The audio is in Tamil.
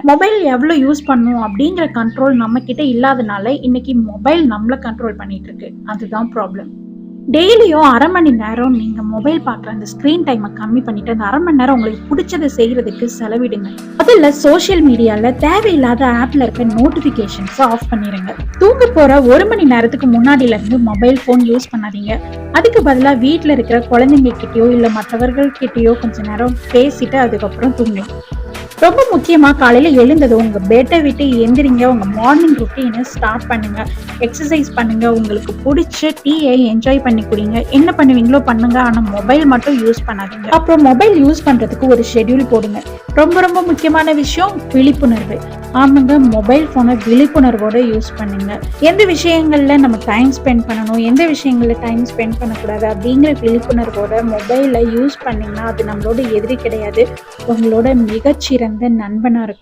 மொபைல் எவ்வளோ யூஸ் பண்ணும் அப்படிங்கிற கண்ட்ரோல் நம்ம கிட்ட இல்லாதனால இன்னைக்கு மொபைல் நம்மள கண்ட்ரோல் பண்ணிட்டு இருக்கு. அதுதான் ப்ராப்ளம். டெய்லியும் 1/2 மணி நேரம் நீங்க மொபைல் பார்க்குற அந்த ஸ்க்ரீன் டைமை கம்மி பண்ணிட்டு அந்த 1/2 மணி நேரம் உங்களுக்கு பிடிச்சதை செய்யறதுக்கு செலவிடுங்க. முதல்ல சோஷியல் மீடியால தேவையில்லாத ஆப்ல இருக்க நோட்டிபிகேஷன்ஸ் ஆஃப் பண்ணிடுங்க. தூங்க போற 1 மணி நேரத்துக்கு முன்னாடில இருந்து மொபைல் போன் யூஸ் பண்ணாதீங்க. அதுக்கு பதிலா வீட்டுல இருக்கிற குழந்தைங்க கிட்டயோ இல்ல மற்றவர்கள் கிட்டயோ கொஞ்ச நேரம் பேசிட்டு அதுக்கப்புறம் தூங்கலாம். ரொம்ப முக்கியமா காலையில எழுந்ததும் உங்க பெட்டை விட்டு எந்திரிங்க. உங்க மார்னிங் ருட்டீனை ஸ்டார்ட் பண்ணுங்க. எக்ஸசைஸ் பண்ணுங்க. உங்களுக்கு பிடிச்ச டீயை என்ஜாய் பண்ணி குடிங்க. என்ன பண்ணுவீங்களோ பண்ணுங்க. ஆனா மொபைல் மட்டும் யூஸ் பண்ணாதீங்க. அப்புறம் மொபைல் யூஸ் பண்றதுக்கு ஒரு ஷெட்யூல் போடுங்க. ரொம்ப ரொம்ப முக்கியமான விஷயம் விழிப்புணர்வு. ஆமாங்க, மொபைல் போனை விழிப்புணர்வோட யூஸ் பண்ணுங்க. எந்த விஷயங்கள்ல நம்ம டைம் ஸ்பெண்ட் பண்ணணும், எந்த விஷயங்கள்ல டைம் ஸ்பெண்ட் பண்ணக்கூடாது அப்படிங்கிற விழிப்புணர்வோட மொபைலை யூஸ் பண்ணீங்கன்னா அது நம்மளோட எதிரி கிடையாது, உங்களோட மிகச்சிறந்த நண்பனா இருக்கும்.